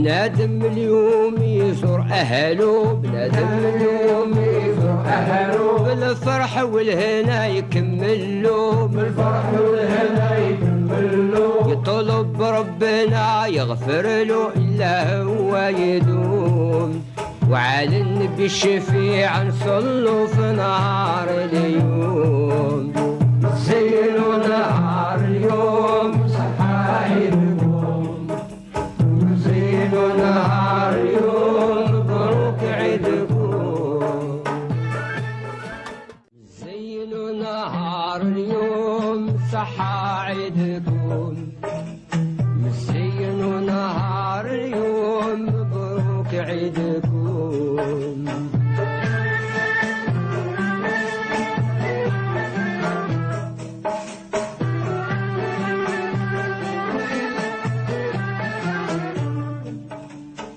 بنادم اليوم يزور أهله بنادم اليوم يزور أهله بالفرح والهنا يكملوا بالفرح والهنا يكملوا يطلب ربنا يغفر له إلا هو يدوم وعلى النبي الشفيع نصلوا في نهار اليوم زينوا نهار اليوم صحايبكم زينوا نهار اليوم مبروك عيدكم زينوا نهار اليوم صحا عيدكم زينوا نهار اليوم مبروك عيدكم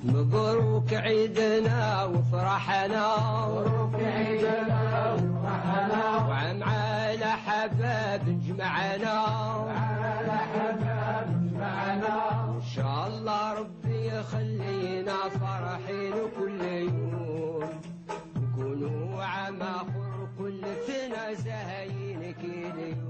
مبروك عيدنا وفرحنا مبروك عيدنا وفرحنا وعم على حباب جمعنا وعلى حباب جمعنا إن شاء الله ربي يخلينا فرحين كل يوم نكونوا عم آخر كل سنة زهايين كل يوم.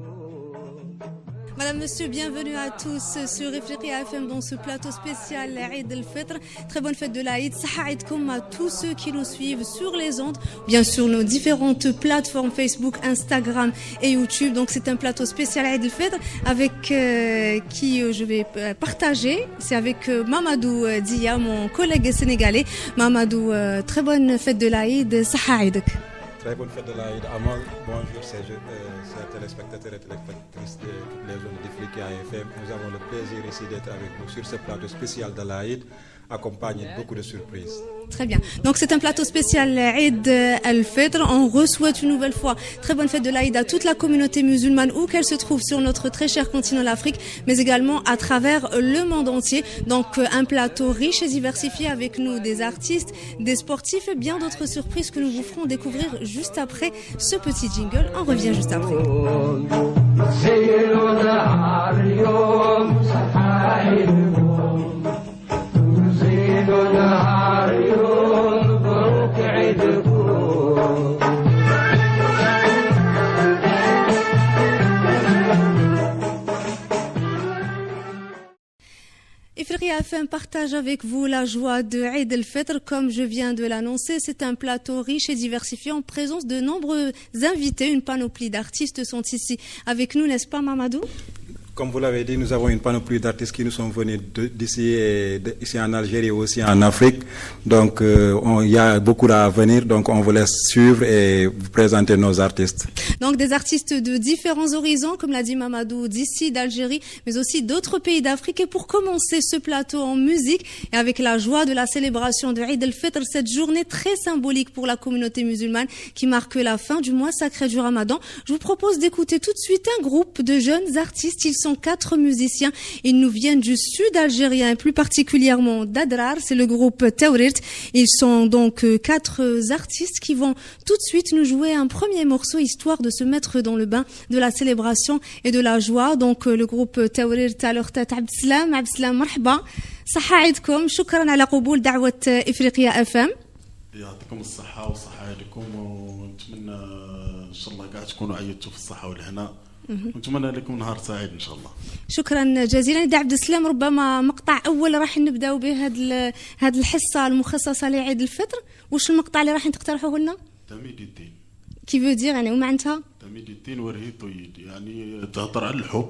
Madame, Monsieur, bienvenue à tous sur Ifriqiya FM dans ce plateau spécial Eid al-Fitr. Très bonne fête de l'Aïd. Saha Eidkoum à tous ceux qui nous suivent sur les ondes, bien sûr nos différentes plateformes Facebook, Instagram et YouTube. Donc c'est un plateau spécial Eid al-Fitr avec qui je vais partager. C'est avec Mamadou Dia, mon collègue sénégalais. Mamadou, très bonne fête de l'Aïd. Saha Eidek. Très bonne fête de l'Aïd. Amal, bonjour, chers téléspectateurs et téléspectatrices de toutes les zones d'Ifriqiya FM. Nous avons le plaisir ici d'être avec vous sur ce plateau spécial de l'Aïd, accompagné de beaucoup de surprises. Très bien. Donc c'est un plateau spécial Eid al-Fitr. On reçoit une nouvelle fois très bonne fête de l'Aïd à toute la communauté musulmane où qu'elle se trouve sur notre très cher continent l'Afrique, mais également à travers le monde entier. Donc un plateau riche et diversifié avec nous des artistes, des sportifs et bien d'autres surprises que nous vous ferons découvrir juste après ce petit jingle. On revient juste après. نهار يوم مبروك عيدكم Ifriqiya FM partage avec vous la joie de Eid al-Fitr. Comme je viens de l'annoncer, c'est un plateau riche et diversifié en présence de nombreux invités. Une panoplie d'artistes sont ici avec nous, n'est-ce pas Mamadou? Comme vous l'avez dit, nous avons une panoplie d'artistes qui nous sont venus d'ici, ici en Algérie et aussi en Afrique. Donc, il y a beaucoup à venir. Donc, on vous laisse suivre et vous présenter nos artistes. Donc, des artistes de différents horizons, comme l'a dit Mamadou, d'ici, d'Algérie, mais aussi d'autres pays d'Afrique. Et pour commencer ce plateau en musique et avec la joie de la célébration de Eid al-Fitr, cette journée très symbolique pour la communauté musulmane qui marque la fin du mois sacré du Ramadan, je vous propose d'écouter tout de suite un groupe de jeunes artistes. Ils sont 4 musiciens. Ils nous viennent du sud algérien, plus particulièrement d'Adrar. C'est le groupe Tawrirt. Ils sont donc 4 artistes qui vont tout de suite nous jouer un premier morceau histoire de se mettre dans le bain de la célébration et de la joie. Donc le groupe Tawrirt à leur tête Abdeslam. Abdeslam, marhaba. Saha عيدكم. شكرا على قبول دعوة إفريقيا FM. يعطيكم الصحة وصحة عيدكم ونتمنى إن شاء الله قاعد تكونوا عيدتوا في الصحة والهنا. ونتمنى لكم نهار سعيد ان شاء الله. شكرا جزيلا. دا عبد السلام، ربما مقطع اول راح نبداو به هاد الحصه المخصصه لعيد الفطر. واش المقطع اللي راح تقترحوه لنا؟ تميد الدين. كيف يدير يعني ومعناتها؟ تميد الدين ورهي طيب، يعني تهضر على الحب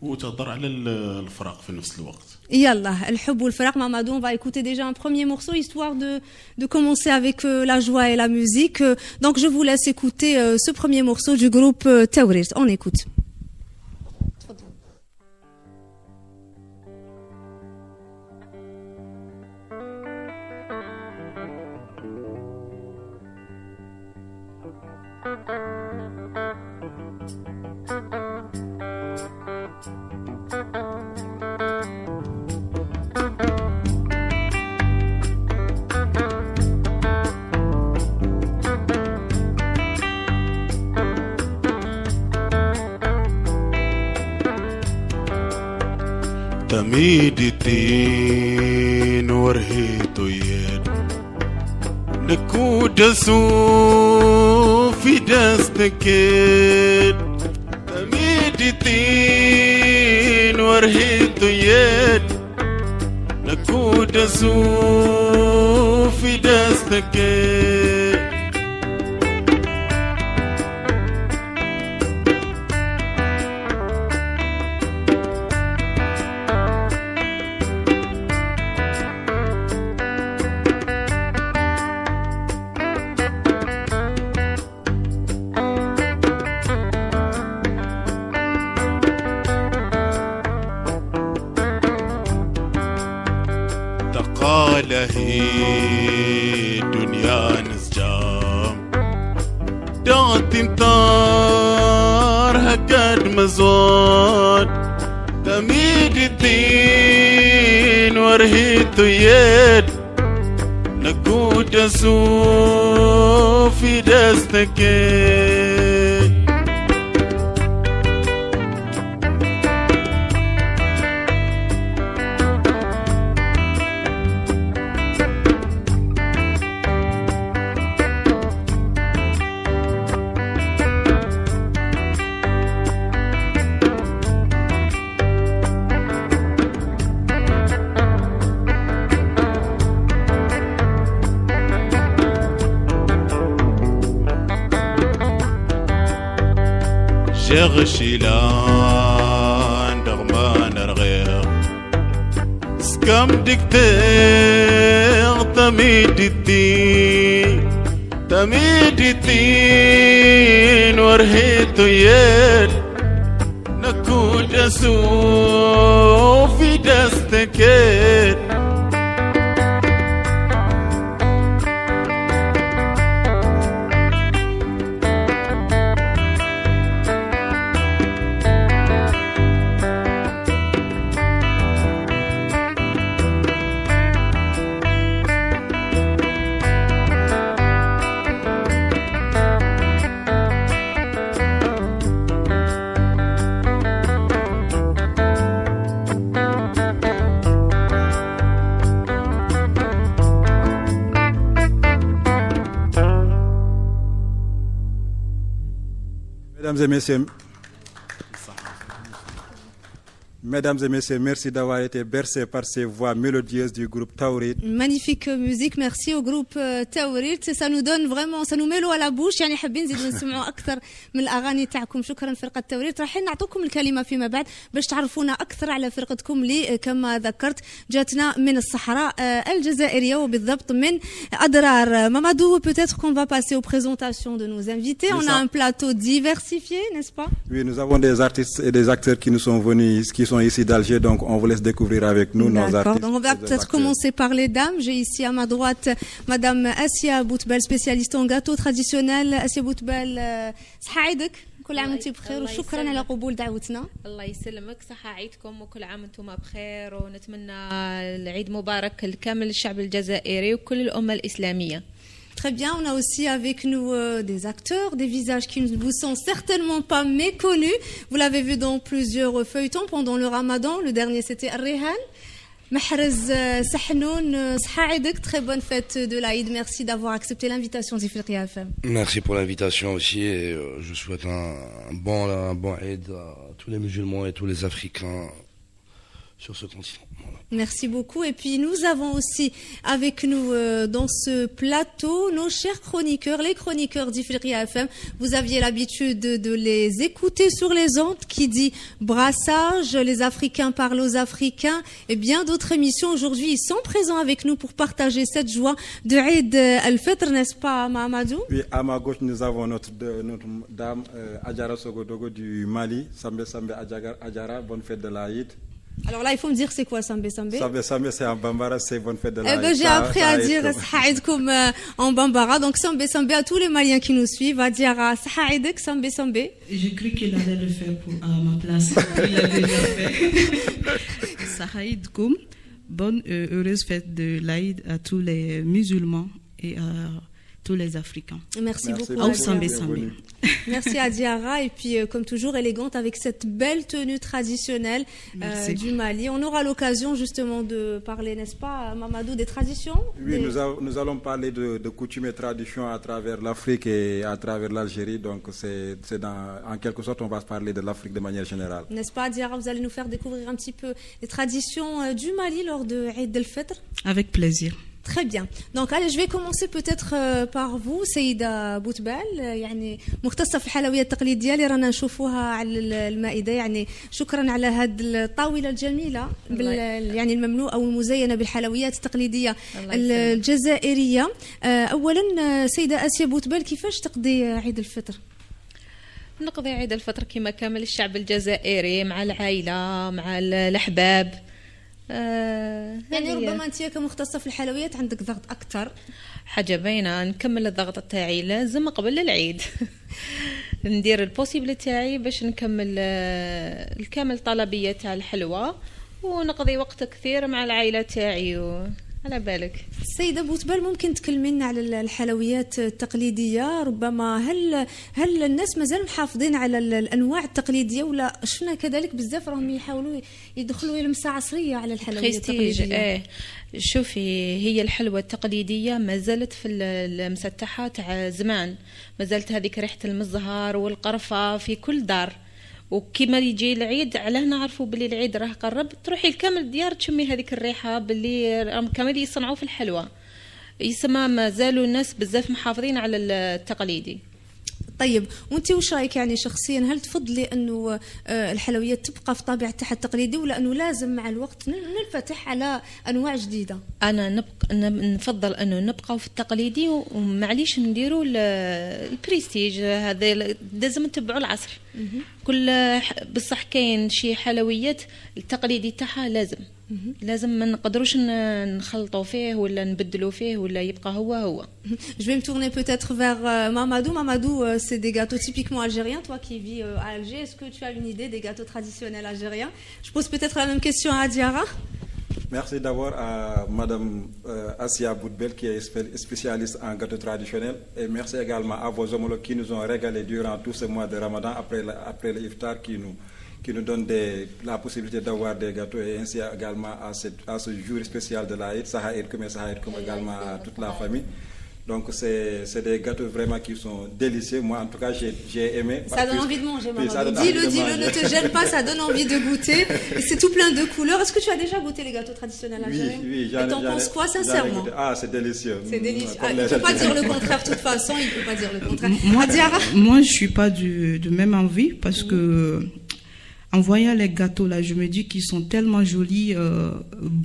وتهضر على الفراق في نفس الوقت. يلا الحب والفراق. Mamadou, on va écouter déjà un premier morceau histoire de commencer avec la joie et la musique. Donc je vous laisse écouter ce premier morceau du groupe Tawrirt. On écoute. تميد الدين ورهيتو يد نكود في دستكيد تميد الدين ورهيتو يد نكود في دستكيد هي دنيا نسجام دعت امطار هقد مزود تميد الدين ورهيتو يد نقود في دستكي غشيلان دغمان رغير سكم دكتير تميد الدين ورهيتو يد نكود في دستكيد Mesdames et messieurs, merci d'avoir été bercés par ces voix mélodieuses du groupe Tawrit. Magnifique musique, merci au groupe Tawrit. Ça nous donne vraiment, ça nous met l'eau à la bouche. يعني حابين نزيدوا نسمعوا أكثر من الأغاني تاعكم. شكرا فرقة تاوريت. راح نعطوكم الكلمة فيما بعد باش تعرفونا أكثر على فرقتكم اللي كما ذكرت جاتنا من الصحراء الجزائرية وبالضبط من أضرار. Mamadou, peut-être qu'on va passer aux présentations de nos invités. On a un plateau diversifié, n'est-ce pas? Oui, nous avons des artistes et des acteurs qui nous sont venus, qui sont ici d'Alger, donc on vous laisse découvrir avec nous nos artistes. Donc on va peut-être commencer par les dames. J'ai ici à ma droite Madame Assia Boutbel, spécialiste en gâteaux traditionnels. Assia Boutbel, صحة عيدك كل عام وانتم بخير وشكرا على قبول دعوتنا. الله يسلمك صحة عيدكم وكل عام وانتم بخير ونتمنى العيد مبارك لكامل الشعب الجزائري وكل الأمة الإسلامية. Très bien, on a aussi avec nous des acteurs, des visages qui ne vous sont certainement pas méconnus. Vous l'avez vu dans plusieurs feuilletons pendant le Ramadan. Le dernier c'était Ar-Rihan. Mahrez Sahnoun, Sahaïdek, très bonne fête de l'Aïd. Merci d'avoir accepté l'invitation d'Ifriqiya FM. Merci pour l'invitation aussi et je souhaite un bon Aïd à tous les musulmans et tous les Africains sur ce continent. Voilà. Merci beaucoup. Et puis nous avons aussi avec nous dans ce plateau nos chers chroniqueurs, les chroniqueurs d'Ifriqiya FM. Vous aviez l'habitude de les écouter sur les ondes qui dit brassage, les Africains parlent aux Africains et bien d'autres émissions. Aujourd'hui, ils sont présents avec nous pour partager cette joie de Eid al-Fitr, n'est-ce pas, Mahamadou? Oui, à ma gauche, nous avons notre dame Adjara Sogodogo du Mali. Sambe Adjara, bonne fête de l'Aïd. Alors là, il faut me dire c'est quoi Sambé Sambé? Sambé, c'est en Bambara, c'est bonne fête de l'Aïd. Eh ben, j'ai appris à dire Sahaïdkoum en Bambara. Donc Sambé Sambé à tous les Maliens qui nous suivent, à dire Sahaïdik Sambé Sambé. J'ai cru qu'il allait le faire à ma place. Il l'a déjà fait. Sahaïdkoum, bonne heureuse fête de l'Aïd à tous les musulmans et à tous les Africains. Merci beaucoup. Au Adia. Sambe Sambe. Merci à Diarra et puis comme toujours élégante avec cette belle tenue traditionnelle du Mali. On aura l'occasion justement de parler, n'est-ce pas, Mamadou, des traditions. Oui, nous allons parler de coutumes et traditions à travers l'Afrique et à travers l'Algérie. Donc en quelque sorte, on va parler de l'Afrique de manière générale. N'est-ce pas, Diarra, vous allez nous faire découvrir un petit peu les traditions du Mali lors de Eid el-Fitr. Avec plaisir. Très bien. Donc allez, je vais commencer peut-être par vous سيدة بوتبال يعني مختصة في الحلويات التقليدية اللي رانا نشوفوها على المائدة يعني شكرا على هذه الطاولة الجميلة يعني المملوءة والمزينة بالحلويات التقليدية الجزائرية. أولا سيدة آسيا بوتبال كيفاش تقضي عيد الفطر؟ نقضي عيد الفطر كما كامل الشعب الجزائري مع العائلة مع الأحباب. يعني ربما انت كمختصه في الحلويات عندك ضغط اكثر. حاجه باينه نكمل الضغط تاعي لازم قبل العيد ندير البوسيبل تاعي باش نكمل الكامل طلبيه تاع الحلوى ونقضي وقت كثير مع العائله تاعي على بالك. السيدة بوتبال ممكن تكلمينا على الحلويات التقليدية ربما هل الناس مازال محافظين على الأنواع التقليدية ولا شفنا كذلك بزاف راهم يحاولوا يدخلوا لمسة عصرية على الحلويات التقليدية؟ شوفي هي الحلوى التقليدية ما زالت في اللمسة تاعها تاع زمان، ما زالت هذيك ريحة المزهر والقرفة في كل دار. وكما يجي العيد علاه نعرفوا باللي العيد راه قرب تروحي لكامل الديار تشمي هذيك الريحه باللي كامل يصنعوا في الحلوى. يسمى ما زالوا الناس بزاف محافظين على التقليدي. طيب وانت وش رايك يعني شخصيا هل تفضلي انه الحلويات تبقى في طابعتها التقليدي ولا انه لازم مع الوقت ننفتح على انواع جديده؟ انا نفضل انه نبقى في التقليدي ومعليش نديروا البريستيج هذا لازم نتبعوا العصر. كل بصح كاين شي حلويات التقليدي تاعها لازم ما نقدروش نخلطوا فيه ولا نبدلوا فيه ولا يبقى هو. Je vais me tourner peut-être vers Mamadou. Mamadou, c'est des gâteaux typiquement algériens. Toi qui vis à Alger, est-ce que tu as une idée des gâteaux traditionnels algériens? Je pose peut-être la même question à Diarra. Merci d'abord à Madame Asia Boutbel qui est spécialiste en gâteaux traditionnels et merci également à vos homologues qui nous ont régalé durant tout ce mois de Ramadan après le iftar qui nous donne la possibilité d'avoir des gâteaux et ainsi également à ce jour spécial de l'Aïd, Saha Eid comme également à toute la famille. Donc c'est des gâteaux vraiment qui sont délicieux. Moi en tout cas j'ai aimé. Ça donne envie de manger, maman. Dis-le, ne te gêne pas, ça donne envie de goûter. C'est tout plein de couleurs. Est-ce que tu as déjà goûté les gâteaux traditionnels algériens? Oui, et t'en penses quoi sincèrement? C'est délicieux. C'est délicieux. Il ne peut pas dire le contraire de toute façon, il ne peut pas dire le contraire. Moi je suis pas de même envie parce que en voyant les gâteaux là, je me dis qu'ils sont tellement jolis,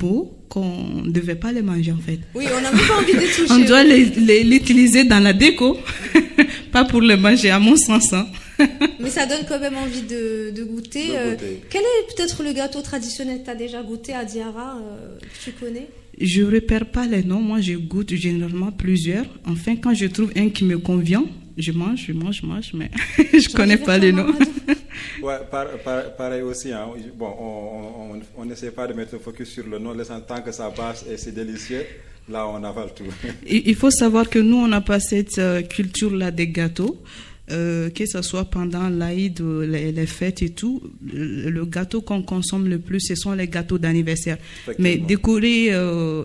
beaux, qu'on ne devait pas les manger en fait. Oui, on n'a même pas envie de les toucher. On doit l'utiliser dans la déco, pas pour les manger à mon sens. Hein. Mais ça donne quand même envie de goûter. Quel est peut-être le gâteau traditionnel que tu as déjà goûté à Diarra, que tu connais? Je ne repère pas les noms, moi je goûte généralement plusieurs. Enfin, quand je trouve un qui me convient, je mange, mais je ne connais pas les noms. Ouais, pareil aussi. Hein. Bon, on n'essaie pas de mettre le focus sur le nom, laissant tant que ça passe et c'est délicieux, là on avale tout. Il faut savoir que nous, on n'a pas cette culture-là des gâteaux. Que ce soit pendant l'Aïd, les fêtes et tout, le gâteau qu'on consomme le plus, ce sont les gâteaux d'anniversaire. Mais décorer,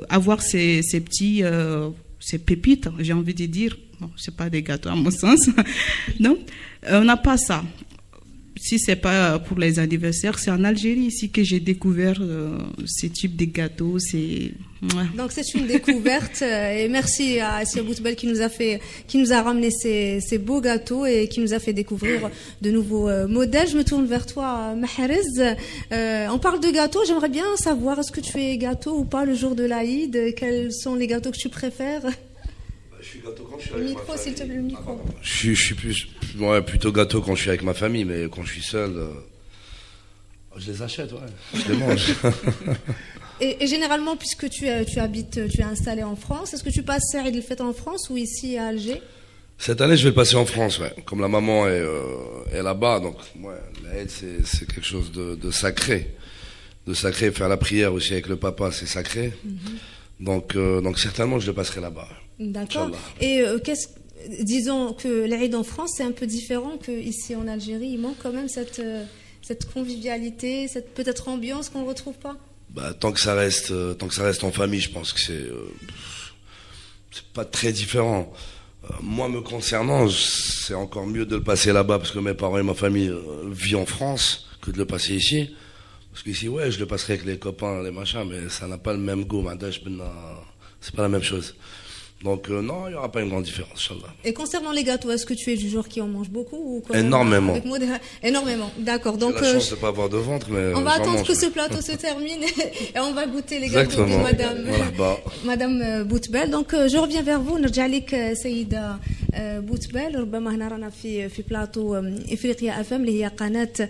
avoir ces petits, ces pépites, j'ai envie de dire, bon, c'est pas des gâteaux à mon sens. Non, on n'a pas ça. Si c'est pas pour les anniversaires, c'est en Algérie ici que j'ai découvert ce type de gâteaux. Donc c'est une découverte et merci à Asia Boutbel qui nous a ramené ces beaux gâteaux et qui nous a fait découvrir de nouveaux modèles. Je me tourne vers toi, Mahrez. On parle de gâteaux. J'aimerais bien savoir est-ce que tu es gâteau ou pas le jour de l'Aïd? Quels sont les gâteaux que tu préfères? Je suis gâteau quand je suis avec ma famille. S'il te plaît, le micro. Je suis plutôt gâteau quand je suis avec ma famille, mais quand je suis seul, je les achète, je les mange. Et généralement, puisque tu es installé en France, est-ce que tu passes Eid el-Fitr en France ou ici à Alger? Cette année, je vais le passer en France, Comme la maman est là-bas, donc l'Aïd c'est quelque chose de sacré. De sacré, faire la prière aussi avec le papa, c'est sacré. Donc certainement, je le passerai là-bas. D'accord. Inch'Allah. Et disons que l'Aïd en France, c'est un peu différent qu'ici en Algérie. Il manque quand même cette convivialité, cette peut-être ambiance qu'on ne retrouve pas. Bah, tant que ça reste en famille, je pense que c'est pas très différent. Moi, me concernant, c'est encore mieux de le passer là-bas parce que mes parents et ma famille vivent en France que de le passer ici. Parce qu'ici, ouais, je le passerai avec les copains, les machins, mais ça n'a pas le même goût. C'est pas la même chose. Donc non, il n'y aura pas une grande différence, Inch'Allah. Et concernant les gâteaux, est-ce que tu es du genre qui en mange beaucoup ou quand Énormément. Avec énormément, d'accord. Donc J'ai la chance de ne pas avoir de ventre, mais on va attendre mange, que ce plateau se termine et on va goûter les Exactement. gâteaux de Voilà. Madame Boutbel. Donc je reviens vers vous. نرجع لك سيدة بوتبال. ربما هنا رانا في بلاطو افريقيا اف ام اللي هي قناة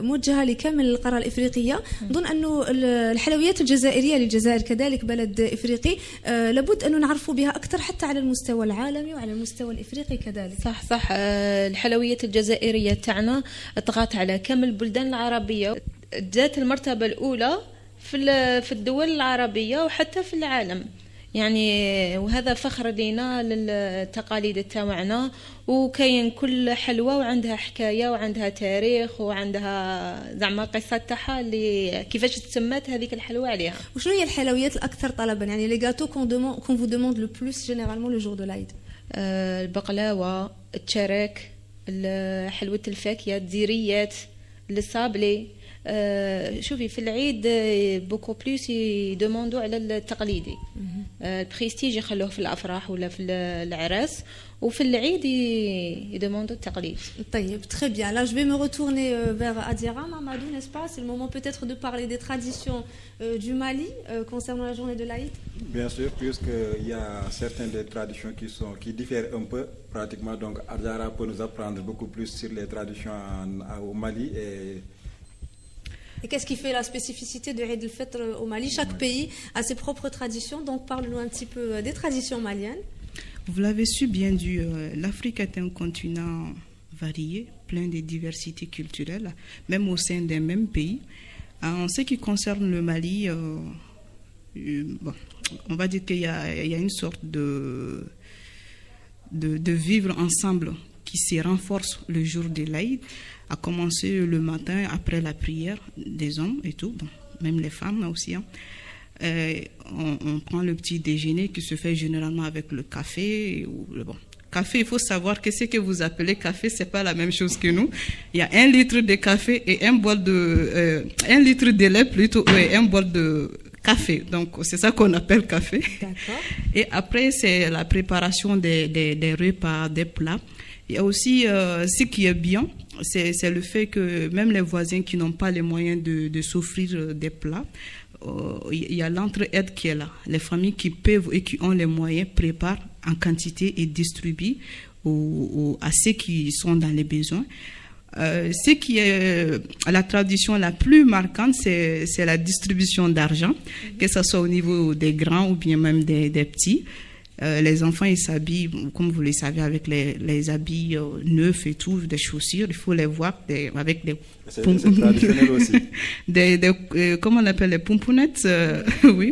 موجهة لكامل القارة الافريقية. نظن انه الحلويات الجزائرية للجزائر كذلك بلد افريقي لابد انه نعرفوا بها أكثر حتى على المستوى العالمي وعلى المستوى الإفريقي كذلك. صح الحلويات الجزائرية تاعنا طغت على كامل البلدان العربية، ذات المرتبة الأولى في الدول العربية وحتى في العالم. يعني وهذا فخر لينا للتقاليد تاعنا، وكاين كل حلوى وعندها حكايه وعندها تاريخ وعندها زعما قصه تاعها اللي كيفاش تسمات هذيك الحلوى عليها. وشنو هي الحلويات الاكثر طلبا، يعني لي غاتو كون فو دوموند لو بلوس جينيرالمون لو جور دو لايد؟ البقلاوه، التشارك، حلوه الفاكهه، الديريات، الصابلي. شوفي في العيد بوكو بلوس يدوموندو على التقليدي. البريستيج يخلوه في الافراح ولا في الاعراس، وفي العيد يدوموندو التقليد. طيب très bien. Là je vais me retourner vers Adira Mamadou, n'est-ce pas? C'est le moment peut-être de parler des traditions du Mali concernant la journée de l'Aïd. Bien sûr, puisqu'il y a certaines des traditions qui diffèrent un peu pratiquement, donc Adira peut nous apprendre beaucoup plus sur les traditions au Mali. Et qu'est-ce qui fait la spécificité de Eid al-Fitr au Mali? Chaque pays a ses propres traditions, donc parle-nous un petit peu des traditions maliennes. Vous l'avez su bien dit, l'Afrique est un continent varié, plein de diversités culturelles, même au sein d'un même pays. En ce qui concerne le Mali, bon, on va dire qu'il y a une sorte de vivre ensemble qui se renforce le jour de l'Aïd, à commencer le matin après la prière des hommes et tout, bon, même les femmes aussi. Hein. On prend le petit déjeuner qui se fait généralement avec le café. Bon, café, il faut savoir que ce que vous appelez café, c'est pas la même chose que nous. Il y a 1 litre de café et 1 litre de lait plutôt, et 1 bol de café. Donc c'est ça qu'on appelle café. D'accord. Et après c'est la préparation des repas, des plats. Il y a aussi ce qui est bien, c'est le fait que même les voisins qui n'ont pas les moyens de s'offrir des plats, il y a l'entraide qui est là. Les familles qui peuvent et qui ont les moyens préparent en quantité et distribuent à ceux qui sont dans les besoins. Ce qui est la tradition la plus marquante, c'est la distribution d'argent, que ce soit au niveau des grands ou bien même des petits. Les enfants, ils s'habillent, comme vous le savez, avec les habits neufs et tout, des chaussures. Il faut les voir avec des... C'est traditionnel aussi. Comment on appelle les pompounettes oui.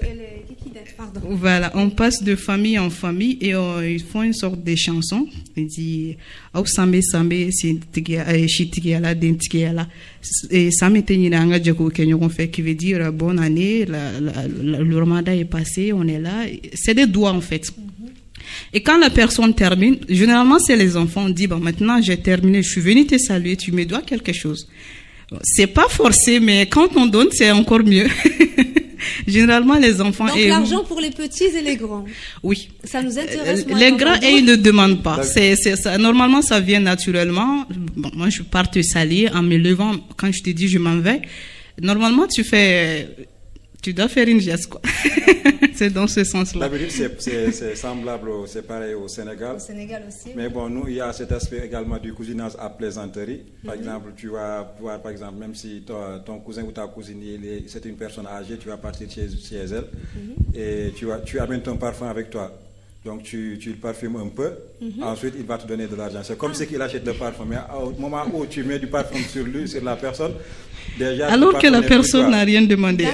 Les kikidettes, pardon. Voilà, on passe de famille en famille et ils font une sorte de chanson. Ils disent « Au sambe sambe, si tigiala, den tigiala ». Et sambe teniranga djeko kenyon fait, qui veut dire « Bonne année, le ramadan est passé, on est là ». C'est des doigts en fait. Et quand la personne termine, généralement c'est les enfants, on dit bon, maintenant j'ai terminé, je suis venu te saluer, tu me dois quelque chose. C'est pas forcé, mais quand on donne, c'est encore mieux. Généralement les enfants... Donc l'argent pour les petits et les grands. Oui. Ça nous intéresse. Les grands, ils ne demandent pas. Ça, normalement, ça vient naturellement. Bon, moi, je pars te saluer en me levant. Quand je te dis je m'en vais, normalement, tu dois faire une geste, quoi. C'est dans ce sens-là. D'habitude, c'est semblable, c'est pareil au Sénégal. Au Sénégal aussi. Mais bon, nous, il y a cet aspect également du cousinage à plaisanterie. Par exemple, tu vas voir, par exemple, même si ton cousin ou ta cousine, c'est une personne âgée, tu vas partir chez elle et tu amènes ton parfum avec toi. Donc tu le parfumes un peu, ensuite il va te donner de l'argent. C'est comme si qu'il achète le parfum, mais au moment où tu mets du parfum sur lui, sur la personne, déjà... Alors que la personne n'a rien demandé.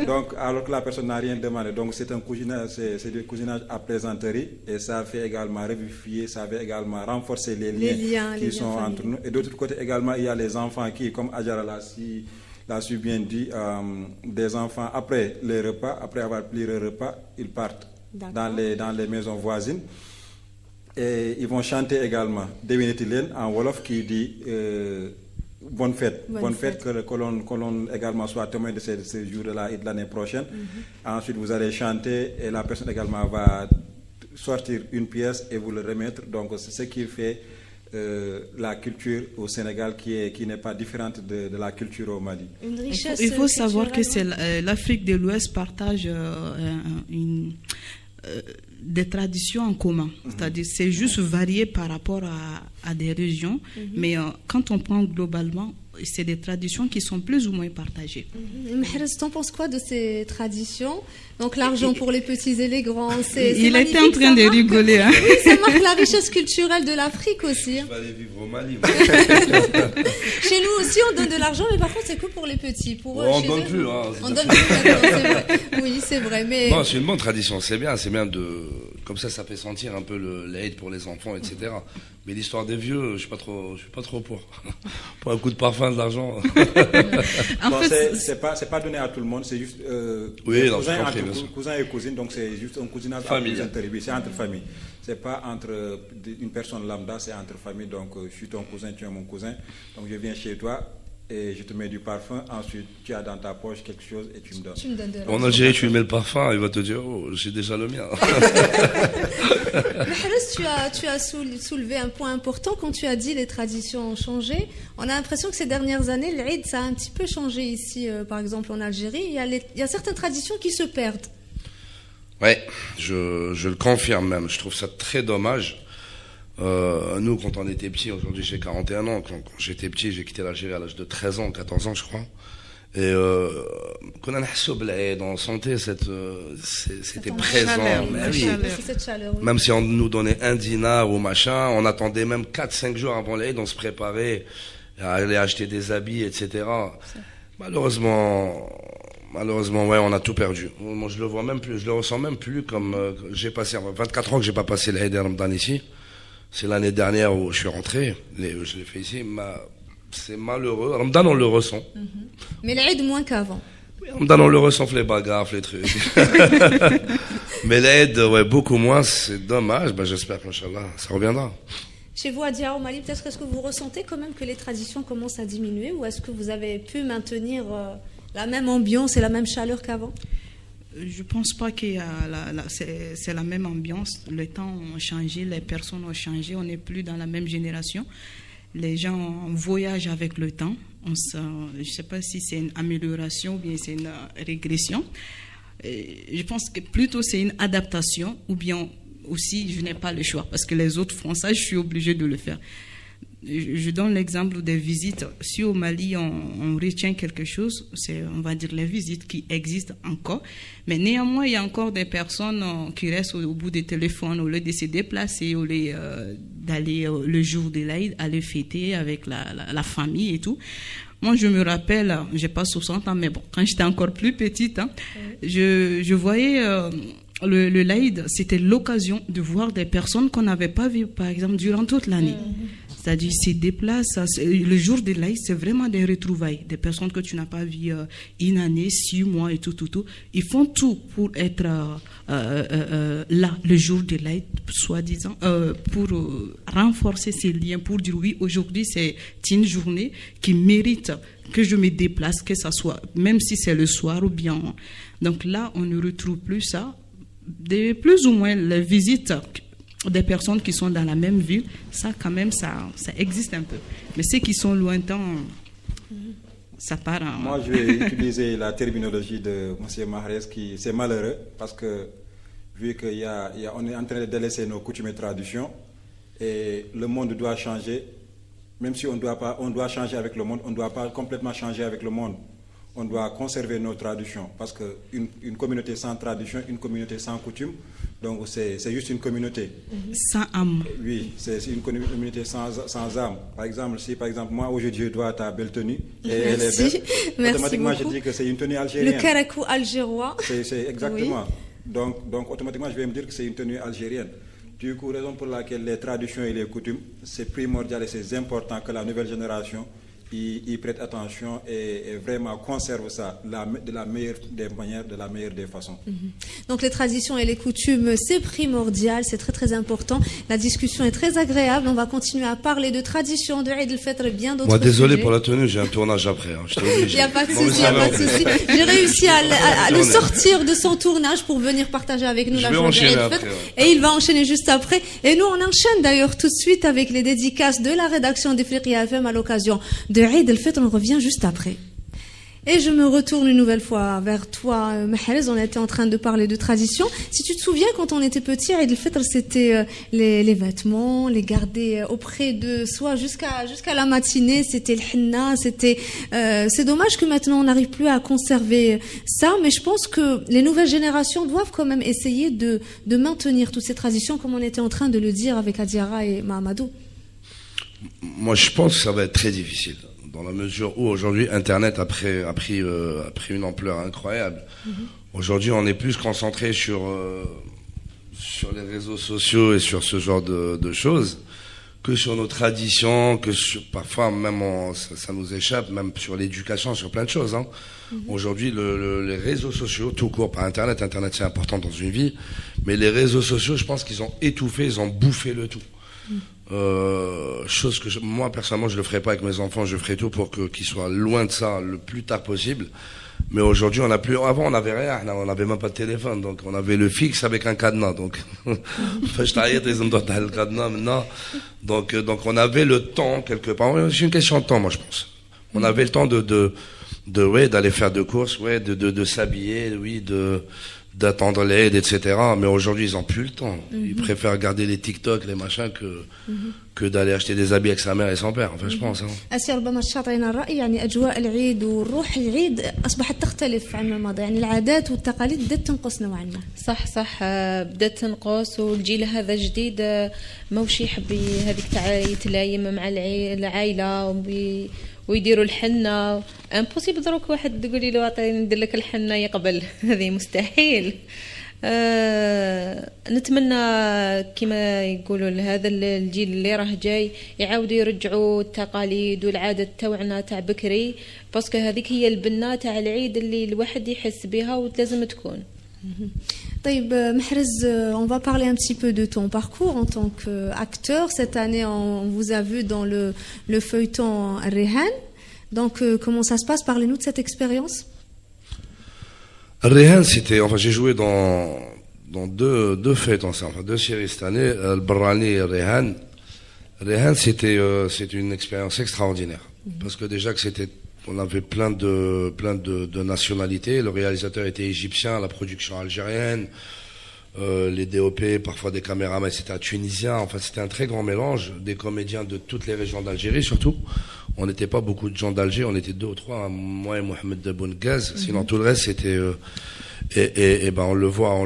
Donc, alors que la personne n'a rien demandé. Donc c'est un cousinage, c'est du cousinage à plaisanterie et ça fait également revivifier, ça fait également renforcer les liens qui sont entre nous. Et d'autre côté également, il y a les enfants qui, comme Adjara l'a su bien dit, des enfants après les repas, après avoir pris le repas, ils partent dans les maisons voisines et ils vont chanter également Déwénati Leen en Wolof qui dit bonne fête que l'on également soit témoin de ce jour-là et de l'année prochaine. Ensuite vous allez chanter et la personne également va sortir une pièce et vous le remettre. Donc c'est ce qui fait la culture au Sénégal qui n'est pas différente de la culture au Mali. Une richesse Il faut savoir que c'est l'Afrique de l'Ouest partage des traditions en commun. C'est-à-dire c'est juste varié par rapport à des régions, mais quand on prend globalement, c'est des traditions qui sont plus ou moins partagées. Mahrez, t'en penses quoi de ces traditions? Donc l'argent pour les petits et les grands, Il était en train de rigoler. Hein. Oui, ça marque la richesse culturelle de l'Afrique aussi. Je vais aller vivre au Mali. Chez nous aussi, on donne de l'argent, mais par contre, c'est que pour les petits. Pour eux, on ne donne plus. Hein, on donne plus, c'est vrai. Oui, c'est vrai. Mais... Non, c'est une bonne tradition, c'est bien de... Comme ça fait sentir un peu l'aide pour les enfants, etc. Mais l'histoire des vieux, je suis pas trop pour un coup de parfum, de l'argent. En fait, c'est pas donné à tout le monde, c'est juste cousins et cousines, donc c'est juste un cousinage familial. C'est entre familles. C'est pas entre une personne lambda, c'est entre familles. Donc je suis ton cousin, tu es mon cousin. Donc je viens chez toi et je te mets du parfum. Ensuite, tu as dans ta poche quelque chose et tu me donnes. En Algérie, tu lui mets le parfum, il va te dire oh, j'ai déjà le mien. Mahrez, tu as soulevé un point important quand tu as dit les traditions ont changé. On a l'impression que ces dernières années, l'Eid, ça a un petit peu changé ici, par exemple en Algérie. Il y a certaines traditions qui se perdent. Ouais, je le confirme même. Je trouve ça très dommage. Nous, quand on était petits, aujourd'hui j'ai 41 ans, quand j'étais petit, j'ai quitté l'Algérie à l'âge de 13 ans, 14 ans je crois. Et quand on sentait c'était présent. Cette chaleur, oui. Même si on nous donnait 1 dinar ou machin, on attendait même 4-5 jours avant l'Aïd, on se préparait à aller acheter des habits, etc. Malheureusement, ouais, on a tout perdu. Moi, je le vois même plus, je le ressens même plus comme j'ai passé 24 ans que j'ai pas passé l'Aïd et Ramadan ici. C'est l'année dernière où je suis rentré, je l'ai fait ici. C'est malheureux. Ramadan, on le ressent. Mais l'Aïd moins qu'avant. Oui, Ramadan, on le ressent, les bagarres, les trucs. Mais l'Aïd, ouais, beaucoup moins. C'est dommage. J'espère qu'Inch'Allah, ça reviendra. Chez vous, Adjara, au Mali, peut-être est-ce que vous ressentez quand même que les traditions commencent à diminuer ou est-ce que vous avez pu maintenir la même ambiance et la même chaleur qu'avant? Je ne pense pas qu'il y a c'est la même ambiance. Le temps a changé, les personnes ont changé, on n'est plus dans la même génération. Les gens voyagent avec le temps. Je ne sais pas si c'est une amélioration ou bien c'est une régression. Je pense que plutôt c'est une adaptation ou bien aussi je n'ai pas le choix parce que les autres font ça, je suis obligée de le faire. Je donne l'exemple des visites. Si au Mali, on retient quelque chose, c'est, on va dire, les visites qui existent encore. Mais néanmoins, il y a encore des personnes qui restent au bout des téléphones au lieu de se déplacer, au lieu d'aller le jour de l'Aïd, aller fêter avec la famille et tout. Moi, je me rappelle, j'ai pas 60 ans, mais bon, quand j'étais encore plus petite, je voyais... le l'Aïd, c'était l'occasion de voir des personnes qu'on n'avait pas vues, par exemple, durant toute l'année. C'est-à-dire, ils se déplacent. Le jour de l'Aïd, c'est vraiment des retrouvailles. Des personnes que tu n'as pas vues une année, 6 mois et tout. Ils font tout pour être là, le jour de l'Aïd, soi-disant, pour renforcer ces liens, pour dire oui, aujourd'hui, c'est une journée qui mérite que je me déplace, que ça soit, même si c'est le soir ou bien. Donc là, on ne retrouve plus ça. Plus ou moins les visites des personnes qui sont dans la même ville, ça quand même, ça existe un peu. Mais ceux qui sont lointains, ça part en... Moi, je vais utiliser la terminologie de M. Mahrez, qui c'est malheureux, parce que vu qu'on est en train de délaisser nos coutumes et traditions, et le monde doit changer, même si on doit changer avec le monde, on ne doit pas complètement changer avec le monde. on doit conserver nos traditions, parce qu'une communauté sans tradition, une communauté sans coutume, donc c'est juste une communauté. Sans âme. Oui, c'est une communauté sans âme. Par exemple, si moi aujourd'hui je dois ta belle tenue, et elle est belle, automatiquement beaucoup. Je dis que c'est une tenue algérienne. Le karakou algérois. C'est exactement. Oui. Donc automatiquement je vais me dire que c'est une tenue algérienne. Du coup, raison pour laquelle les traditions et les coutumes, c'est primordial et c'est important que la nouvelle génération y prête attention et vraiment conserve ça de la meilleure des manières, de la meilleure des façons. Donc les traditions et les coutumes, c'est primordial, c'est très très important. La discussion est très agréable. On va continuer à parler de traditions, de Eid al-Fitr et bien d'autres Moi, désolé sujets. pour la tenue, j'ai un tournage après. Hein, je t'ai obligé. Il n'y a pas de souci, il n'y a pas de souci. J'ai réussi à le sortir de son tournage pour venir partager avec nous Je la vais journée de enchaîner Eid al-Fitr. après, Et il va enchaîner juste après. Et nous, on enchaîne d'ailleurs tout de suite avec les dédicaces de la rédaction d'Ifriqiya FM à l'occasion de Eid al-Fitr. On revient juste après. Et je me retourne une nouvelle fois vers toi, Mahrez. On était en train de parler de tradition. Si tu te souviens, quand on était petit, Eid al-Fitr, c'était les vêtements, les garder auprès de soi jusqu'à la matinée. C'était le henna. C'est dommage que maintenant on n'arrive plus à conserver ça, mais je pense que les nouvelles générations doivent quand même essayer de maintenir toutes ces traditions, comme on était en train de le dire avec Adiara et Mahamadou. Moi, je pense que ça va être très difficile, dans la mesure où aujourd'hui Internet a pris une ampleur incroyable. Aujourd'hui, on est plus concentré sur les réseaux sociaux et sur ce genre de choses que sur nos traditions, parfois même ça nous échappe, même sur l'éducation, sur plein de choses. Hein. Aujourd'hui, les réseaux sociaux, tout court, pas Internet c'est important dans une vie, mais les réseaux sociaux, je pense qu'ils ont étouffé, ils ont bouffé le tout. Chose que moi personnellement je le ferai pas avec mes enfants, je ferai tout pour qu'ils soient loin de ça le plus tard possible. Mais aujourd'hui on a plus, avant on avait rien, on avait même pas de téléphone, donc on avait le fixe avec un cadenas, donc donc on avait le temps quelque part. C'est une question de temps, moi je pense. On avait le temps d'aller faire de courses, de s'habiller, d'attendre l'aide, etc. Mais aujourd'hui, ils n'ont plus le temps. Ils préfèrent regarder les TikTok, les machins, que d'aller acheter des habits avec sa mère et son père. Enfin, je pense. Hein. أسير ربما تعطينا الرأي يعني أجواء العيد والروح العيد أصبحت تختلف عن الماضي يعني العادات والتقاليد بدأت تنقص نوعا ما. صح بدأت تنقص والجيل هذا جديد موش يحب هذيك تاع يتلايم مع العائلة ويديروا الحنة امبوسيبل دروك واحد تقولي له عطيني ندير لك الحنة يقبل هذه مستحيل. نتمنى كما يقولوا لهذا الجيل اللي راه جاي يعاودوا يرجعوا التقاليد والعادات تاعنا تاع بكري باسكو هذيك هي البنه تاع العيد اللي الواحد يحس بها ولازم تكون. طيب محرز, on va parler un petit peu de ton parcours en tant qu'acteur. Cette année, on vous a vu dans le feuilleton Rehan. Donc, comment ça se passe? Parlez-nous de cette expérience. Rehan, j'ai joué dans deux feuilletons, enfin deux séries cette année, Al-Barrani et Rehan. Rehan, c'était une expérience extraordinaire. Parce que déjà on avait plein de nationalités. Le réalisateur était égyptien, la production algérienne, les DOP, parfois des caméramans, c'était tunisien. Enfin, c'était un très grand mélange, des comédiens de toutes les régions d'Algérie, surtout. On n'était pas beaucoup de gens d'Alger, on était 2 ou 3, moi et Mohamed Daboun Gaz. Sinon, tout le reste, c'était, et ben, on le voit,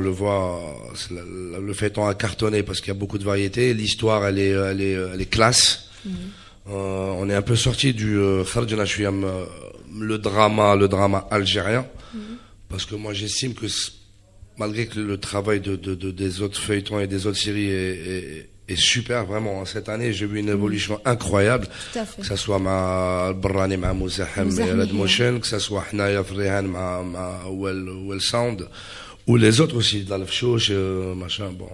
le feuilleton a cartonné parce qu'il y a beaucoup de variétés. L'histoire, elle est classe. On est un peu sorti du le drama algérien, parce que moi j'estime que malgré que le travail des autres feuilletons et des autres séries est super, vraiment. Cette année, j'ai vu une évolution incroyable, que ça soit ma Barrani ma Mouzaham et Red Motion, que ça soit Hnaya Frehan ma Well Sound, ou les autres aussi, Dalfchouch, machin, bon.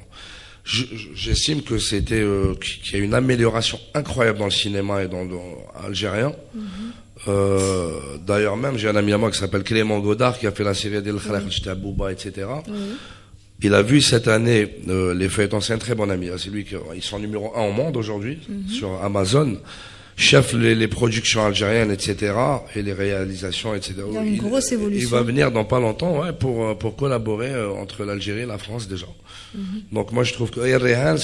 J'estime que qu'il y a une amélioration incroyable dans le cinéma et dans algérien. D'ailleurs même, j'ai un ami à moi qui s'appelle Clément Godard qui a fait la série d'El Khalaq, j'étais Bouba, etc. Il a vu cette année les feuilletons, c'est un très bon ami. C'est lui ils sont numéro 1 au monde aujourd'hui sur Amazon. Chef les productions algériennes, etc. et les réalisations, etc. Il y a une grosse évolution. Il va venir dans pas longtemps, pour collaborer entre l'Algérie et la France déjà. Donc moi je trouve que Rehan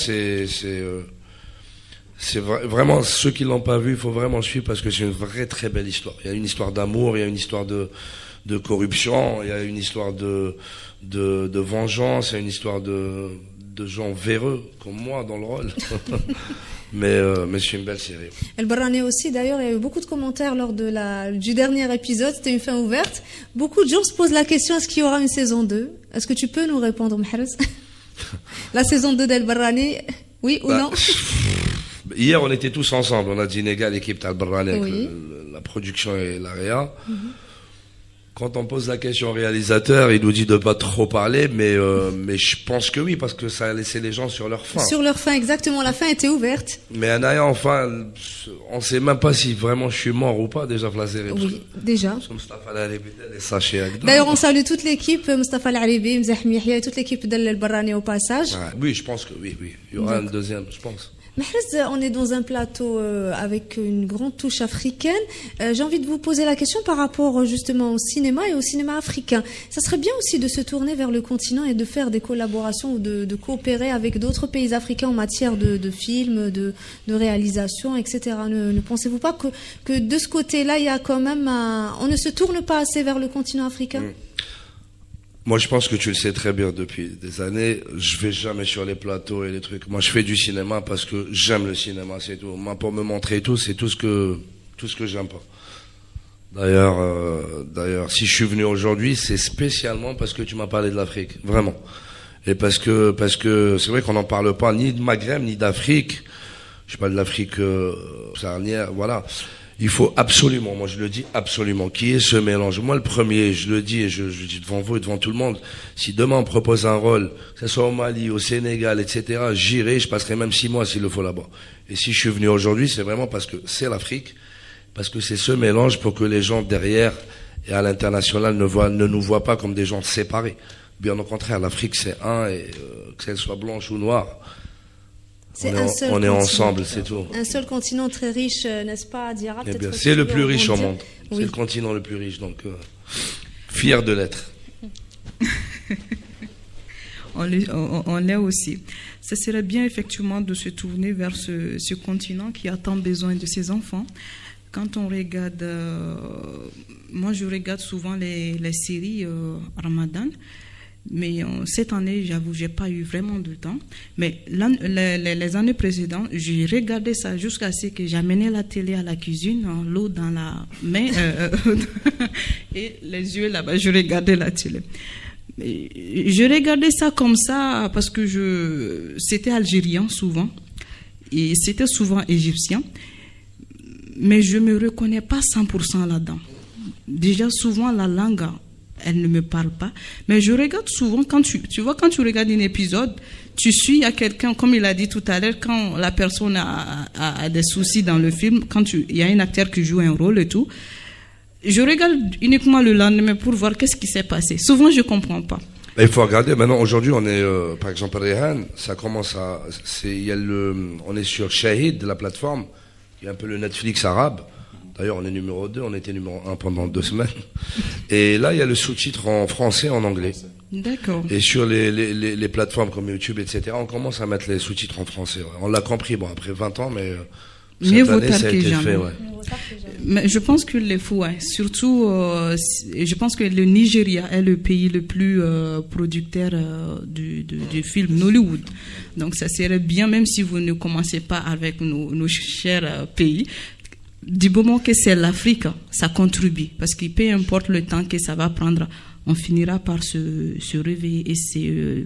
C'est vraiment, ceux qui l'ont pas vu, il faut vraiment suivre parce que c'est une vraie très belle histoire. Il y a une histoire d'amour, il y a une histoire de corruption, il y a une histoire de vengeance, il y a une histoire de gens véreux comme moi dans le rôle. mais c'est une belle série. El Barrani aussi, d'ailleurs, il y a eu beaucoup de commentaires lors du dernier épisode, c'était une fin ouverte. Beaucoup de gens se posent la question, est-ce qu'il y aura une saison 2? Est-ce que tu peux nous répondre, Mahrez? La saison 2 d'El Barrani, oui ou non? Hier, on était tous ensemble. On a dit Négal, l'équipe d'El Barrani avec Oui. la production et l'AREA. Quand on pose la question au réalisateur, il nous dit de pas trop parler, mais je pense que oui, parce que ça a laissé les gens sur leur faim. Sur leur fin, exactement. La fin était ouverte. Mais Anaya, enfin, on sait même pas si vraiment je suis mort ou pas déjà pour la série. Oui, déjà. Mustafa Al-Aribi, les sachets avec D'ailleurs, on salue toute l'équipe, Mustafa Al-Aribi, Mzah Mihia et toute l'équipe d'El Barrani au passage. Oui, je pense que oui. Il y aura un deuxième, je pense. Mahrez, on est dans un plateau avec une grande touche africaine. J'ai envie de vous poser la question par rapport justement au cinéma et au cinéma africain. Ça serait bien aussi de se tourner vers le continent et de faire des collaborations ou de coopérer avec d'autres pays africains en matière de films, de réalisation, etc. Ne pensez-vous pas que de ce côté-là, il y a quand même on ne se tourne pas assez vers le continent africain? Moi, je pense que tu le sais très bien depuis des années. Je vais jamais sur les plateaux et les trucs. Moi, je fais du cinéma parce que j'aime le cinéma, c'est tout. Moi, pour me montrer tout, c'est tout ce que j'aime pas. D'ailleurs, si je suis venu aujourd'hui, c'est spécialement parce que tu m'as parlé de l'Afrique, vraiment. Et parce que c'est vrai qu'on n'en parle pas ni de Maghreb ni d'Afrique. Je parle de l'Afrique charnière, voilà. Il faut absolument, moi je le dis absolument, qu'il y ait ce mélange. Moi le premier, je le dis et je dis devant vous et devant tout le monde, si demain on me propose un rôle, que ce soit au Mali, au Sénégal, etc., j'irai, je passerai même 6 mois s'il le faut là-bas. Et si je suis venu aujourd'hui, c'est vraiment parce que c'est l'Afrique, parce que c'est ce mélange pour que les gens derrière et à l'international ne nous voient pas comme des gens séparés. Bien au contraire, l'Afrique c'est un et qu'elle soit blanche ou noire. On est ensemble, c'est tout. Un seul continent très riche, n'est-ce pas, Diarra? C'est le plus riche au monde. Oui. C'est le continent le plus riche, donc fier de l'être. On l'est aussi. Ce serait bien effectivement de se tourner vers ce continent qui a tant besoin de ses enfants. Quand on regarde, moi je regarde souvent les séries Ramadan. Mais cette année, j'avoue, j'ai pas eu vraiment de temps. Mais les années précédentes, j'ai regardé ça jusqu'à ce que j'amenais la télé à la cuisine, l'eau dans la main et les yeux là-bas, je regardais la télé. Mais je regardais ça comme ça parce que c'était algérien souvent et c'était souvent égyptien. Mais je me reconnais pas 100% là-dedans. Déjà, souvent, la langue, elle ne me parle pas. Mais je regarde souvent, quand tu vois, quand tu regardes un épisode, tu suis à quelqu'un, comme il a dit tout à l'heure, quand la personne a des soucis dans le film, quand il y a un acteur qui joue un rôle et tout, je regarde uniquement le lendemain pour voir qu'est-ce qui s'est passé. Souvent, je ne comprends pas. Il faut regarder. Maintenant, aujourd'hui, on est, par exemple, à Rehan, ça commence à, on est sur Shahid, de la plateforme, qui est un peu le Netflix arabe. D'ailleurs, on est numéro 2, on était numéro 1 pendant 2 semaines. Et là, il y a le sous-titre en français, en anglais. D'accord. Et sur les plateformes comme YouTube, etc., on commence à mettre les sous-titres en français. Ouais. On l'a compris, bon, après 20 ans, mais cette année, ça a été fait. Ouais. Mais je pense qu'il le faut, ouais. Surtout, je pense que le Nigeria est le pays le plus producteur du film Nollywood. Donc, ça serait bien, même si vous ne commencez pas avec nos chers pays, du moment que c'est l'Afrique, ça contribue. Parce que peu importe le temps que ça va prendre, on finira par se réveiller et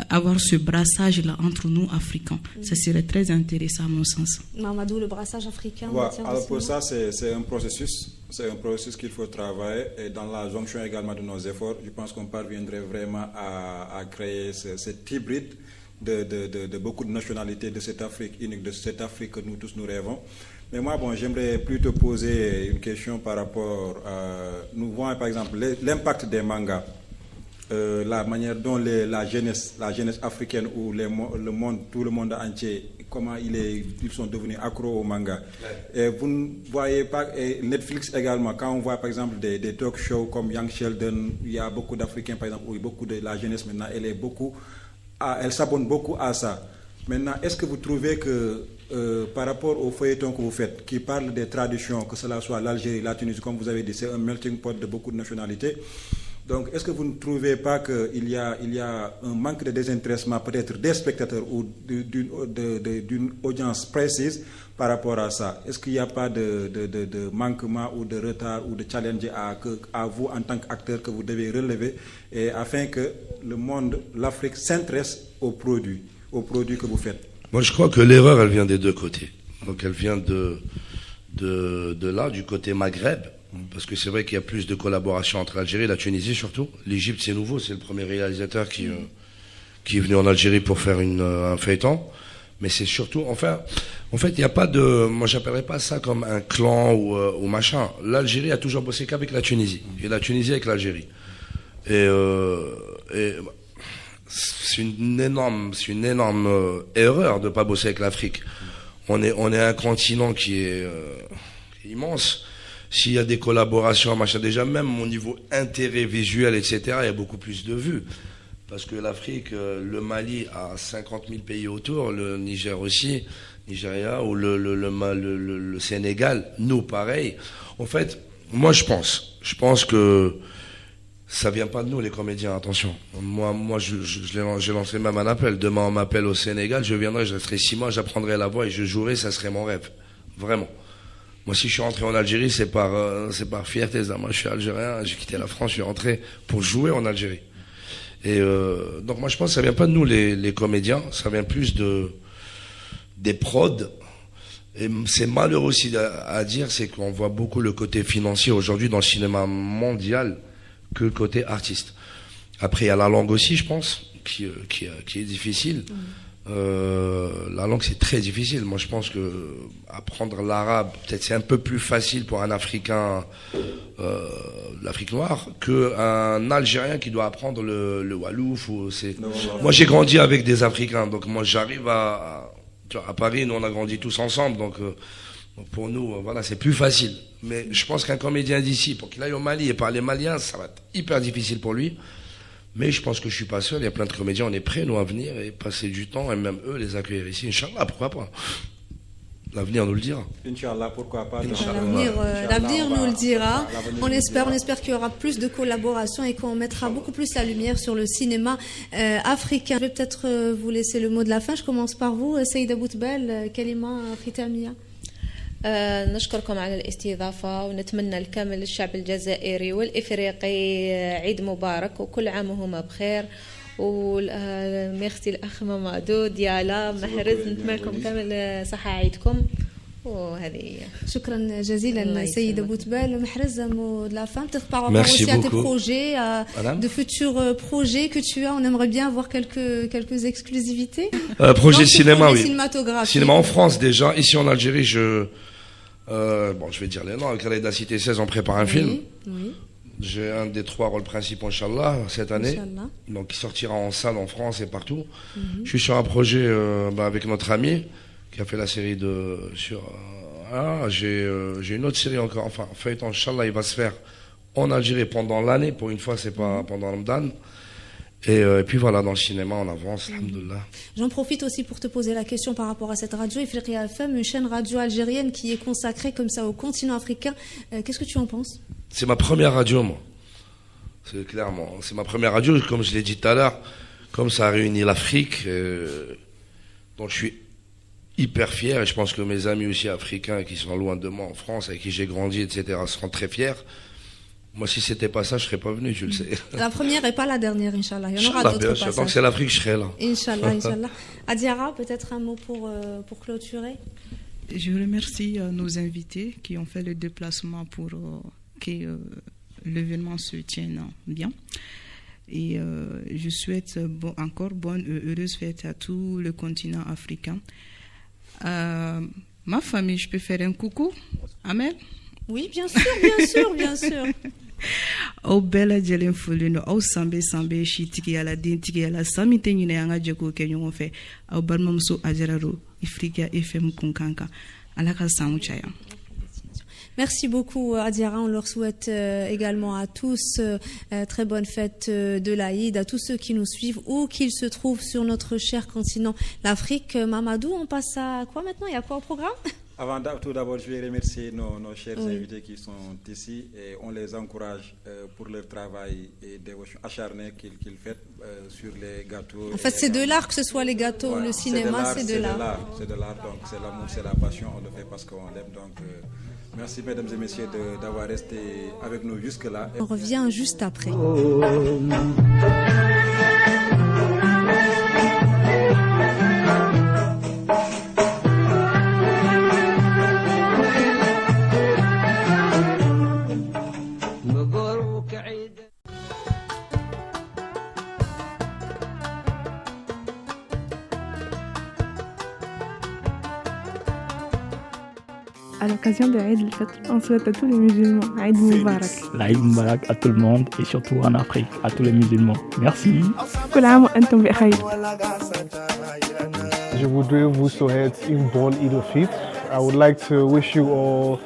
avoir ce brassage-là entre nous, Africains. Ça serait très intéressant à mon sens. Mamadou, le brassage africain. Ouais, alors pour ça, c'est un processus. C'est un processus qu'il faut travailler. Et dans la jonction également de nos efforts, je pense qu'on parviendrait vraiment à créer cet hybride de beaucoup de nationalités de cette Afrique unique, de cette Afrique que nous tous nous rêvons. Mais moi, bon, j'aimerais plutôt poser une question par rapport à... Nous voyons par exemple l'impact des mangas, la manière dont la jeunesse africaine ou tout le monde entier, comment ils sont devenus accros au manga. Et vous ne voyez pas, et Netflix également, quand on voit par exemple des talk shows comme Young Sheldon, il y a beaucoup d'Africains par exemple, où beaucoup de la jeunesse maintenant, elle s'abonne beaucoup à ça. Maintenant, est-ce que vous trouvez que par rapport au feuilleton que vous faites, qui parle des traditions, que cela soit l'Algérie, la Tunisie, comme vous avez dit, c'est un melting pot de beaucoup de nationalités. Donc, est-ce que vous ne trouvez pas qu'il y a un manque de désintéressement peut-être des spectateurs ou d'une audience précise par rapport à ça? Est-ce qu'il n'y a pas de manquement ou de retard ou de challenge à vous en tant qu'acteur que vous devez relever et afin que le monde, l'Afrique s'intéresse aux produits que vous faites? Moi, je crois que l'erreur, elle vient des deux côtés. Donc, elle vient de là, du côté Maghreb, parce que c'est vrai qu'il y a plus de collaboration entre l'Algérie et la Tunisie surtout. L'Égypte, c'est nouveau, c'est le premier réalisateur qui est venu en Algérie pour faire un feuilleton. Mais c'est surtout, en fait, il n'y a pas de, moi, j'appellerais pas ça comme un clan ou machin. L'Algérie a toujours bossé qu'avec la Tunisie, et la Tunisie avec l'Algérie. Et c'est une énorme erreur de pas bosser avec l'Afrique. On est un continent qui est immense. S'il y a des collaborations, machin, déjà même au niveau intérêt visuel, etc., il y a beaucoup plus de vues. Parce que l'Afrique, le Mali a 50 000 pays autour, le Niger aussi, Nigeria, ou le Sénégal, nous pareil. En fait, moi je pense que ça vient pas de nous les comédiens, attention. Moi j'ai lancé même un appel. Demain on m'appelle au Sénégal, je viendrai, je resterai 6 mois, j'apprendrai la voix et je jouerai, ça serait mon rêve. Vraiment. Moi, si je suis rentré en Algérie, c'est par fierté. Moi, je suis algérien, j'ai quitté la France, je suis rentré pour jouer en Algérie. Et donc, moi, je pense que ça vient pas de nous, les comédiens, ça vient plus des prods. Et c'est malheureux aussi à dire, c'est qu'on voit beaucoup le côté financier aujourd'hui dans le cinéma mondial que le côté artiste. Après, il y a la langue aussi, je pense, qui est difficile. La langue c'est très difficile. Moi je pense que apprendre l'arabe peut-être c'est un peu plus facile pour un Africain l'Afrique noire qu'un Algérien qui doit apprendre le Wolof ou Moi j'ai grandi avec des Africains, donc moi j'arrive à Paris, nous on a grandi tous ensemble, donc pour nous voilà c'est plus facile. Mais je pense qu'un comédien d'ici pour qu'il aille au Mali et parler malien, ça va être hyper difficile pour lui. Mais je pense que je suis pas seul, il y a plein de comédiens, on est prêts, nous, à venir et passer du temps, et même eux, les accueillir ici. Inch'Allah, pourquoi pas? L'avenir nous le dira. Inch'Allah, pourquoi pas? L'avenir nous le dira. On espère qu'il y aura plus de collaboration et qu'on mettra beaucoup plus la lumière sur le cinéma africain. Je vais peut-être vous laisser le mot de la fin. Je commence par vous, Saïda Boutbel, Kalima Khitamia. نشكركم على الاستضافة ونتمنى لكامل الشعب الجزائري والإفريقي عيد مبارك وكل عام وهما بخير وميرسي الأخ مامادو ديالا محرز نتمنى لكم كامل صحة عيدكم وهذه شكرا جزيلا سيدة بوتبال محرز mot de la fin peut-être par rapport aussi à tes projets de futurs projets que tu as. On aimerait bien avoir quelques exclusivités. Projet de cinéma, oui. Cinématographique. Cinéma en France déjà. Ici en Algérie, je vais dire les noms. Avec de la Cité 16, on prépare un film. Oui. J'ai un des 3 rôles principaux, Inch'Allah, cette année. Inch'Allah. Donc, qui sortira en salle en France et partout. Je suis sur un projet avec notre ami qui a fait la série j'ai une autre série encore. Enfin, feuilleton, Inch'Allah, il va se faire en Algérie pendant l'année. Pour une fois, c'est pas pendant Ramadan. Et puis voilà, dans le cinéma, on avance, alhamdoulilah. J'en profite aussi pour te poser la question par rapport à cette radio, Ifriqiya FM, une chaîne radio algérienne qui est consacrée comme ça au continent africain. Qu'est-ce que tu en penses? C'est ma première radio, moi. C'est clairement. C'est ma première radio, comme je l'ai dit tout à l'heure. Comme ça a réuni l'Afrique. Donc je suis hyper fier. Et je pense que mes amis aussi africains qui sont loin de moi en France, avec qui j'ai grandi, etc., seront très fiers. Moi, si c'était pas ça, je serais pas venu, tu le sais. La première et pas la dernière, Inch'Allah. Il y en aura d'autres passages. Tant que c'est l'Afrique, je serai là. Inch'Allah, Inch'Allah. Adiara, peut-être un mot pour clôturer. Je remercie nos invités qui ont fait le déplacement pour que l'événement se tienne bien. Et je souhaite encore bonne et heureuse fête à tout le continent africain. Ma famille, je peux faire un coucou? Amel? Oui, bien sûr, bien sûr, bien sûr. Au bella jelen fulino au sambe shitiki ala dentiki ala samite nyine anga jeko kenyo fe au balmamso ajararo Ifriqiya FM kunkanka alaka samu chaya. Merci beaucoup Adira, on leur souhaite également à tous très bonne fête de l'Aïd, à tous ceux qui nous suivent où qu'ils se trouvent sur notre cher continent, l'Afrique. Mamadou, on passe à quoi maintenant? Il y a quoi au programme? Tout d'abord, je vais remercier nos chers invités qui sont ici et on les encourage pour leur travail et dévotion acharnée qu'ils font sur les gâteaux. En fait, c'est de l'art, que ce soit les gâteaux, le cinéma, c'est de l'art. C'est de l'art, donc c'est l'amour, c'est la passion, on le fait parce qu'on l'aime. Donc, merci mesdames et messieurs d'avoir resté avec nous jusque-là. On revient juste après. À l'occasion de Eid al-Fitr, on souhaite à tous les musulmans Eid Mubarak. L'Aïd Mubarak à tout le monde et surtout en Afrique, à tous les musulmans. Merci. كل عام وأنتم بخير. Je voudrais vous souhaiter une bonne Eid al-Fitr. I would like to wish you all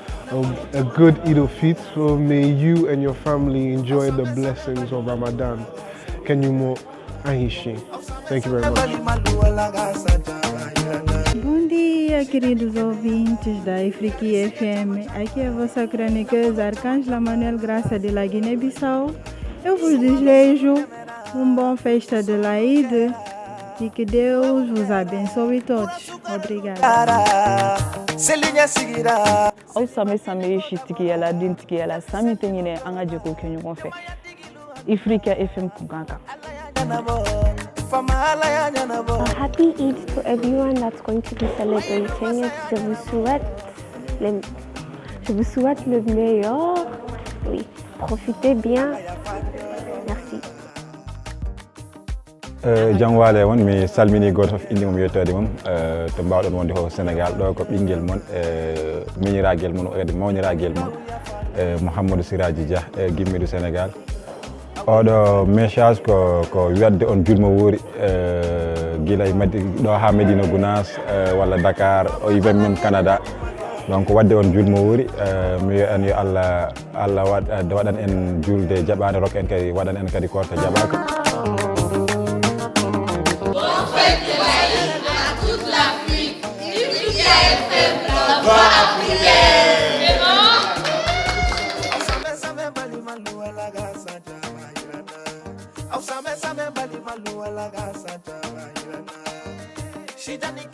a good Eid al-Fitr. May you and your family enjoy the blessings of Ramadan. Kenyumo Ahishi. Thank you very much. Bom dia, queridos ouvintes da Afrique FM. Aqui é a vossa croniqueuse Arcângela Manuel Graça de la Guiné-Bissau. Eu vos desejo uma boa festa de l'Aïd e que Deus vos abençoe todos. Obrigada. Aw same si tigiyala den tigiyala sami tɛ ɲinɛ an ka jɛko kɛ ɲɔgɔn fɛ Africa FM kunkan kan. Happy Eid to everyone that's going to be celebrating it. Je vous souhaite le meilleur. Oui, profitez bien. Merci. Jangwale won mi salmini goto fof inde mum yettode mum to mbawɗon wonde ko Sénégal ɗo ko ɓinguel mon miñiraguel mon e mawniraguel mon Mouhamadou Siraji Dia gimmiɗo Sénégal. Oɗo message ko wedde on julmo woori gila ɗo ha Medina Gounass walla Dakar o yiven même Canada. Donc wadde on julmo woori mi wiyan yo Allah waɗan en julde jaɓade rok en kadi waɗan en kadi korka jaɓaka. She done it